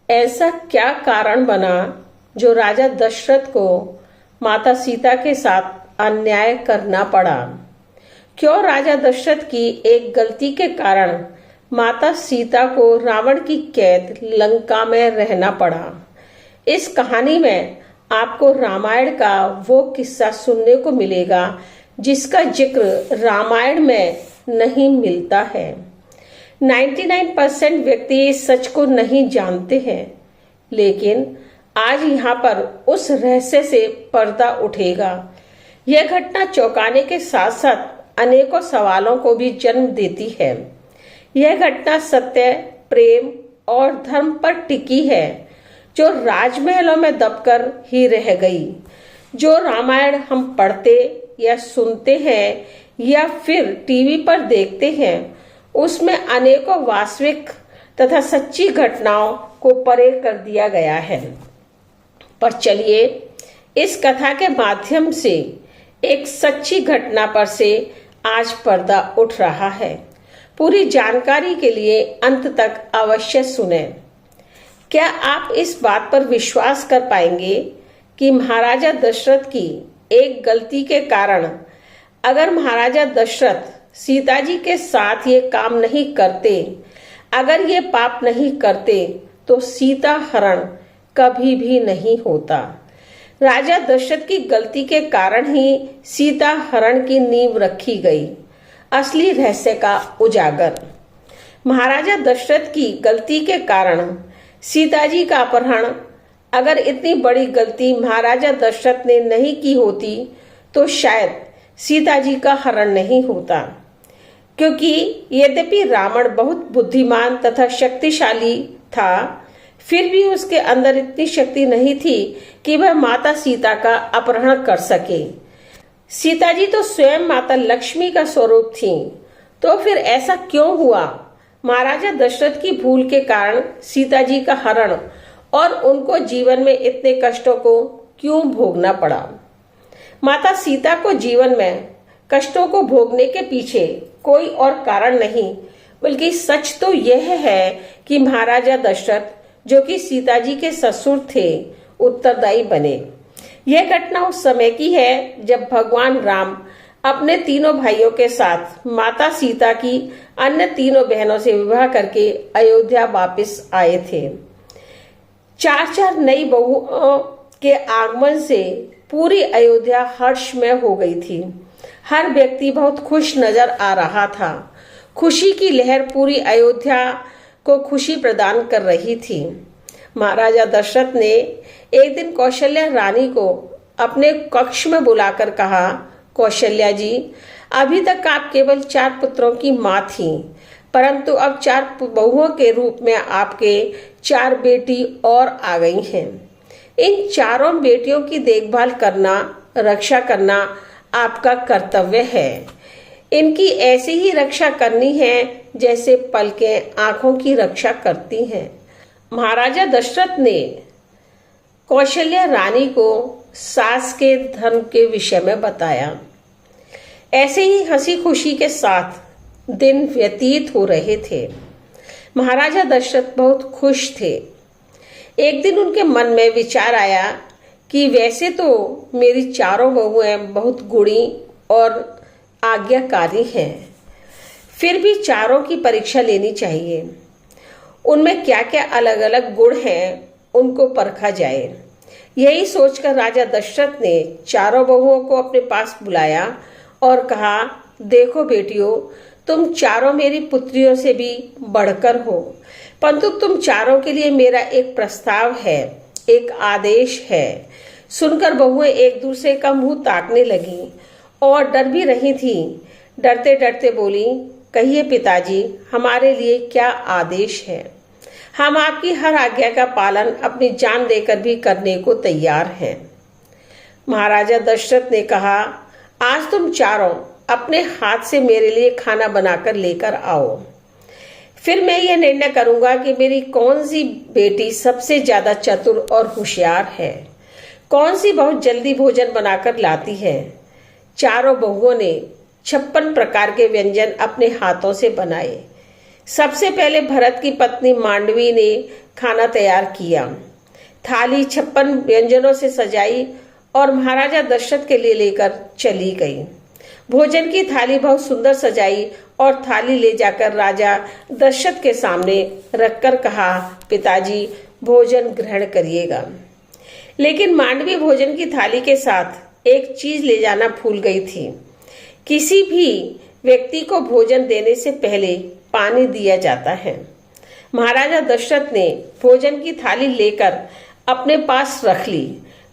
ऐसा क्या कारण बना जो राजा दशरथ को माता सीता के साथ अन्याय करना पड़ा? क्यों राजा दशरथ की एक गलती के कारण माता सीता को रावण की कैद लंका में रहना पड़ा? इस कहानी में आपको रामायण का वो किस्सा सुनने को मिलेगा जिसका जिक्र रामायण में नहीं मिलता है। 99% व्यक्ति इस सच को नहीं जानते हैं, लेकिन आज यहाँ पर उस रहस्य से पर्दा उठेगा। यह घटना चौंकाने के साथ साथ अनेकों सवालों को भी जन्म देती है। यह घटना सत्य, प्रेम और धर्म पर टिकी है, जो राजमहलों में दबकर ही रह गई। जो रामायण हम पढ़ते या सुनते हैं या फिर टीवी पर देखते हैं, उसमें अनेकों वास्तविक तथा सच्ची घटनाओं को परे कर दिया गया है। पर चलिए इस कथा के माध्यम से एक सच्ची घटना पर से आज पर्दा उठ रहा है। पूरी जानकारी के लिए अंत तक अवश्य सुनें। क्या आप इस बात पर विश्वास कर पाएंगे कि महाराजा दशरथ की एक गलती के कारण अगर महाराजा दशरथ सीता जी के साथ ये काम नहीं करते, अगर ये पाप नहीं करते, तो सीता हरण कभी भी नहीं होता। राजा दशरथ की गलती के कारण ही सीता हरण की नींव रखी गई। असली रहस्य का उजागर। महाराजा दशरथ की गलती के कारण सीता जी का अपहरण, अगर इतनी बड़ी गलती महाराजा दशरथ ने नहीं की होती तो शायद सीता जी का हरण नहीं होता। क्योंकि यद्यपि रावण बहुत बुद्धिमान तथा शक्तिशाली था, फिर भी उसके अंदर इतनी शक्ति नहीं थी कि वह माता सीता का अपहरण कर सके। सीता जी तो स्वयं माता लक्ष्मी का स्वरूप थी, तो फिर ऐसा क्यों हुआ? महाराजा दशरथ की भूल के कारण सीता जी का हरण और उनको जीवन में इतने कष्टों को क्यों भोगना पड़ा? माता सीता को जीवन में कष्टों को भोगने के पीछे कोई और कारण नहीं, बल्कि सच तो यह है कि महाराजा दशरथ, जो कि सीता जी के ससुर थे, उत्तरदायी बने। यह घटना उस समय की है जब भगवान राम अपने तीनों भाइयों के साथ माता सीता की अन्य तीनों बहनों से विवाह करके अयोध्या वापस आए थे। चार नई बहुओं के आगमन से पूरी अयोध्या हर्ष में हो गई थी। हर व्यक्ति बहुत खुश नजर आ रहा था। खुशी की लहर पूरी अयोध्या को खुशी प्रदान कर रही थी। महाराजा दशरथ ने एक दिन कौशल्या रानी को अपने कक्ष में बुलाकर कहा, कौशल्या जी, अभी तक आप केवल 4 पुत्रों की माँ थी, परंतु अब 4 बहुओं के रूप में आपके 4 बेटी और आ गई हैं। इन चारों बेटियों की देखभाल करना, रक्षा करना आपका कर्तव्य है। इनकी ऐसी ही रक्षा करनी है जैसे पलकें आंखों की रक्षा करती हैं। महाराजा दशरथ ने कौशल्या रानी को सास के धर्म के विषय में बताया। ऐसे ही हंसी खुशी के साथ दिन व्यतीत हो रहे थे। महाराजा दशरथ बहुत खुश थे। एक दिन उनके मन में विचार आया कि वैसे तो मेरी चारों बहुएं बहुत गुणी और आज्ञाकारी हैं, फिर भी चारों की परीक्षा लेनी चाहिए। उनमें क्या क्या अलग अलग गुण हैं, उनको परखा जाए। यही सोचकर राजा दशरथ ने चारों बहुओं को अपने पास बुलाया और कहा, देखो बेटियों, तुम चारों मेरी पुत्रियों से भी बढ़कर हो, परंतु तुम चारों के लिए मेरा एक प्रस्ताव है, एक आदेश है। सुनकर बहुएं एक दूसरे का मुंह ताकने लगी और डर भी रही थी। डरते डरते बोली, कहिए पिताजी, हमारे लिए क्या आदेश है? हम आपकी हर आज्ञा का पालन अपनी जान देकर भी करने को तैयार हैं। महाराजा दशरथ ने कहा, आज तुम चारों अपने हाथ से मेरे लिए खाना बनाकर लेकर आओ। फिर मैं यह निर्णय करूंगा कि मेरी कौन सी बेटी सबसे ज्यादा चतुर और होशियार है, कौन सी बहुत जल्दी भोजन बनाकर लाती है। चारों बहुओं ने 56 प्रकार के व्यंजन अपने हाथों से बनाए। सबसे पहले भरत की पत्नी मांडवी ने खाना तैयार किया। थाली 56 व्यंजनों से सजाई और महाराजा दशरथ के लिए लेकर चली गई। भोजन की थाली बहुत सुंदर सजाई और थाली ले जाकर राजा दशरथ के सामने रखकर कहा, पिताजी भोजन ग्रहण करिएगा। लेकिन मांडवी भोजन की थाली के साथ एक चीज ले जाना भूल गई थी। किसी भी व्यक्ति को भोजन देने से पहले पानी दिया जाता है। महाराजा दशरथ ने भोजन की थाली लेकर अपने पास रख ली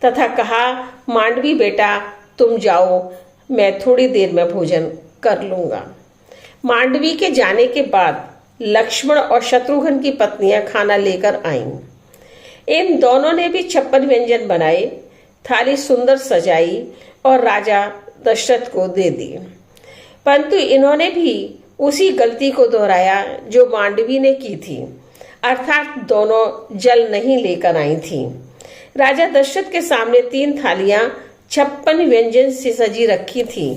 तथा कहा, मांडवी बेटा तुम जाओ, मैं थोड़ी देर में भोजन कर लूंगा। मांडवी के जाने के बाद लक्ष्मण और शत्रुघ्न की पत्नियां खाना लेकर आईं। इन दोनों ने भी 56 व्यंजन बनाए, थाली सुंदर सजाई और राजा दशरथ को दे दी। परंतु इन्होंने भी उसी गलती को दोहराया जो मांडवी ने की थी, अर्थात दोनों जल नहीं लेकर आई थी। राजा दशरथ के सामने 3 थालियां 56 व्यंजन से सजी रखी थी,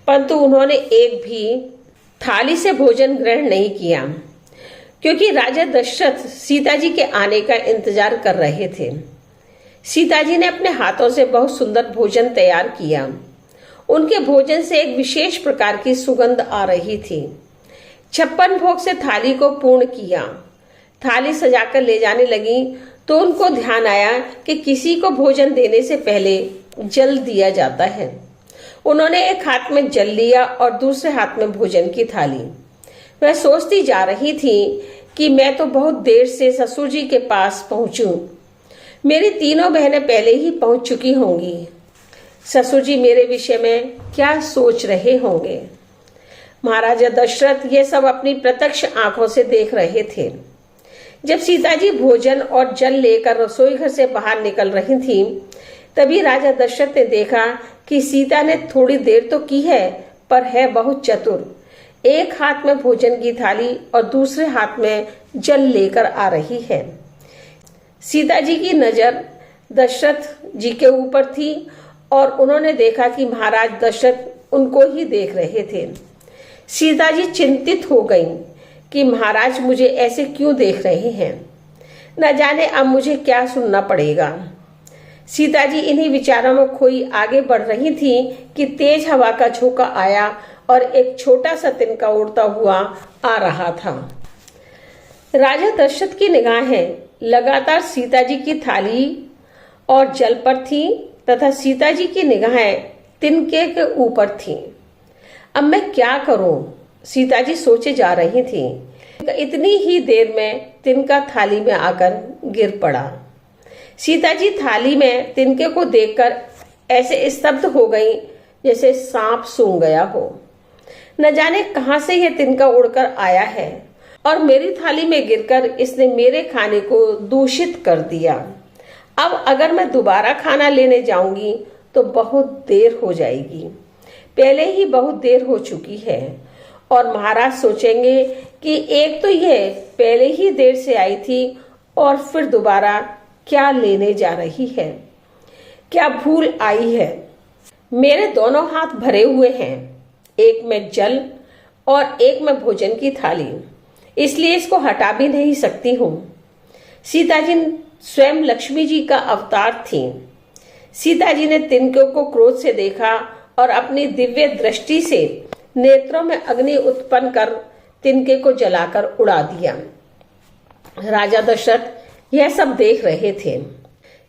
परंतु उन्होंने एक भी थाली से भोजन ग्रहण नहीं किया, क्योंकि राजा दशरथ सीता जी के आने का इंतजार कर रहे थे। सीता जी ने अपने हाथों से बहुत सुंदर भोजन तैयार किया। उनके भोजन से एक विशेष प्रकार की सुगंध आ रही थी। 56 भोग से थाली को पूर्ण किया। थाली सजाकर ले जाने लगी तो उनको ध्यान आया कि किसी को भोजन देने से पहले जल दिया जाता है। उन्होंने एक हाथ में जल लिया और दूसरे हाथ में भोजन की थाली। वह सोचती जा रही थी कि मैं तो बहुत देर से ससुर जी के पास पहुंचूं। मेरी तीनों बहनें पहले ही पहुंच चुकी होंगी। ससुर जी मेरे विषय में क्या सोच रहे होंगे। महाराजा दशरथ ये सब अपनी प्रत्यक्ष आंखों से देख रहे थे। जब सीता जी भोजन और जल लेकर रसोई घर से बाहर निकल रही थी, तभी राजा दशरथ ने देखा कि सीता ने थोड़ी देर तो की है, पर है बहुत चतुर। एक हाथ में भोजन की थाली और दूसरे हाथ में जल लेकर आ रही है। सीता जी की नजर दशरथ जी के ऊपर थी और उन्होंने देखा कि महाराज दशरथ उनको ही देख रहे थे। सीता जी चिंतित हो गईं कि महाराज मुझे ऐसे क्यों देख रहे हैं, न जाने अब मुझे क्या सुनना पड़ेगा। सीता जी इन्हीं विचारों में खोई आगे बढ़ रही थी कि तेज हवा का झोंका आया और एक छोटा सा तिनका उड़ता हुआ आ रहा था। राजा दशरथ की निगाहें लगातार सीता जी की थाली और जल पर थी तथा सीता जी की निगाहें तिनके के ऊपर थीं। अब मैं क्या करूं, सीता जी सोचे जा रही थी। इतनी ही देर में तिनका थाली में आकर गिर पड़ा। सीता जी थाली में तिनके को देखकर ऐसे स्तब्ध हो गई जैसे सांप सूंघ गया हो। न जाने कहां से यह तिनका उड़कर आया है और मेरी थाली में गिरकर इसने मेरे खाने को दूषित कर दिया। अब अगर मैं दोबारा खाना लेने जाऊंगी तो बहुत देर हो जाएगी। पहले ही बहुत देर हो चुकी है और महाराज सोचेंगे कि एक तो यह पहले ही देर से आई थी और फिर दोबारा क्या लेने जा रही है, क्या भूल आई है। मेरे दोनों हाथ भरे हुए हैं, एक में जल और एक में भोजन की थाली, इसलिए इसको हटा भी नहीं सकती हूँ। सीता जी स्वयं लक्ष्मी जी का अवतार थी। सीता जी ने तिनके को क्रोध से देखा और अपनी दिव्य दृष्टि से नेत्रों में अग्नि उत्पन्न कर तिनके को जलाकर उड़ा दिया। राजा दशरथ यह सब देख रहे थे।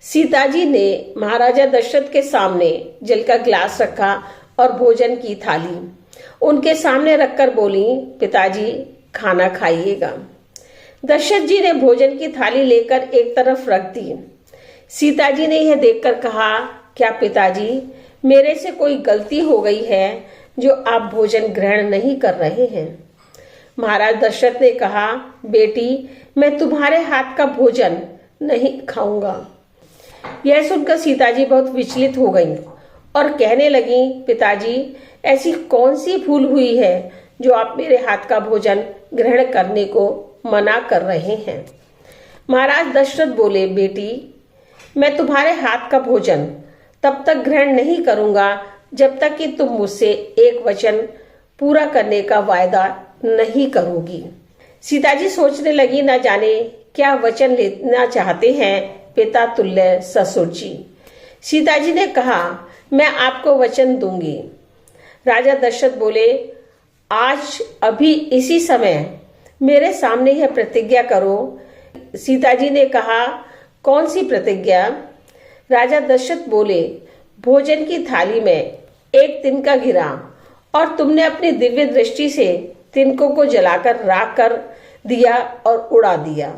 सीता जी ने महाराजा दशरथ के सामने जल का गिलास रखा और भोजन की थाली उनके सामने रखकर बोली, पिताजी खाना खाइएगा। दशरथ जी ने भोजन की थाली लेकर एक तरफ रख दी। सीता जी ने यह देखकर कहा, क्या पिताजी मेरे से कोई गलती हो गई है जो आप भोजन ग्रहण नहीं कर रहे हैं? महाराज दशरथ ने कहा, बेटी मैं तुम्हारे हाथ का भोजन नहीं खाऊंगा। यह सुनकर सीता जी बहुत विचलित हो गईं और कहने लगी, पिताजी ऐसी कौन सी भूल हुई है जो आप मेरे हाथ का भोजन ग्रहण करने को मना कर रहे हैं? महाराज दशरथ बोले, बेटी मैं तुम्हारे हाथ का भोजन तब तक ग्रहण नहीं करूंगा जब तक कि तुम मुझसे एक वचन पूरा करने का वायदा नहीं करोगी। सीता जी सोचने लगी, न जाने क्या वचन लेना चाहते हैं पिता तुल्य ससुर जी। सीता जी ने कहा, मैं आपको वचन दूंगी। राजा दशरथ बोले, आज अभी इसी समय मेरे सामने यह प्रतिज्ञा करो। सीता जी ने कहा, कौन सी प्रतिज्ञा? राजा दशरथ बोले, भोजन की थाली में एक तिनका गिरा और तुमने अपनी दिव्य दृष्टि से तिनकों को जलाकर राख कर दिया और उड़ा दिया,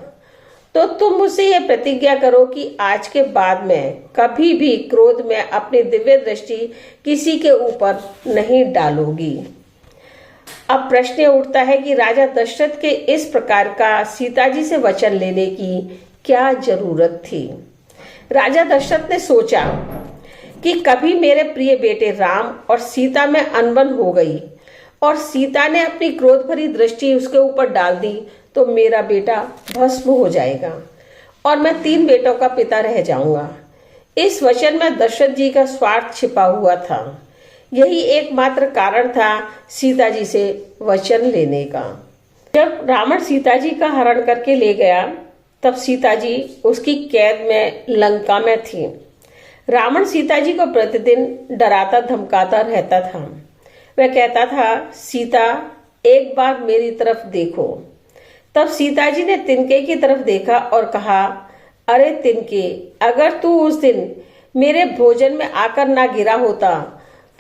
तो तुम मुझसे यह प्रतिज्ञा करो कि आज के बाद में कभी भी क्रोध में अपनी दिव्य दृष्टि किसी के ऊपर नहीं डालोगी। अब प्रश्न उठता है कि राजा दशरथ के इस प्रकार का सीता जी से वचन लेने की क्या जरूरत थी। राजा दशरथ ने सोचा कि कभी मेरे प्रिय बेटे राम और सीता में अनबन हो गई और सीता ने अपनी क्रोध भरी दृष्टि उसके ऊपर डाल दी तो मेरा बेटा भस्म हो जाएगा और मैं 3 बेटों का पिता रह जाऊंगा। इस वचन में दशरथ जी का स्वार्थ छिपा हुआ था। यही एकमात्र कारण था सीता जी से वचन लेने का। जब रावण सीता जी का हरण करके ले गया तब सीता जी उसकी कैद में लंका में थी। रावण सीता जी को प्रतिदिन डराता धमकाता रहता था। वह कहता था, सीता एक बार मेरी तरफ देखो। तब सीता जी ने तिनके की तरफ देखा और कहा, अरे तिनके, अगर तू उस दिन मेरे भोजन में आकर ना गिरा होता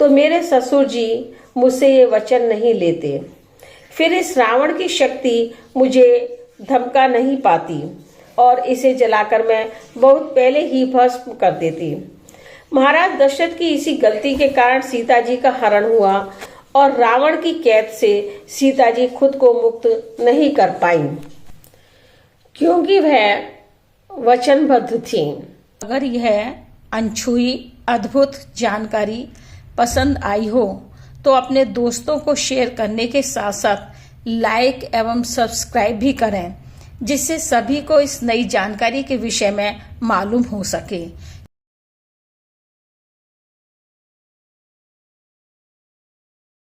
तो मेरे ससुर जी मुझसे ये वचन नहीं लेते। फिर इस रावण की शक्ति मुझे धमका नहीं पाती और इसे जलाकर मैं बहुत पहले ही भस्म कर देती। महाराज दशरथ की इसी गलती के कारण सीता जी का हरण हुआ और रावण की कैद से सीता जी खुद को मुक्त नहीं कर पाई, क्योंकि वह वचनबद्ध थी। अगर यह अनछुई अद्भुत जानकारी पसंद आई हो तो अपने दोस्तों को शेयर करने के साथ साथ लाइक एवं सब्सक्राइब भी करें, जिससे सभी को इस नई जानकारी के विषय में मालूम हो सके।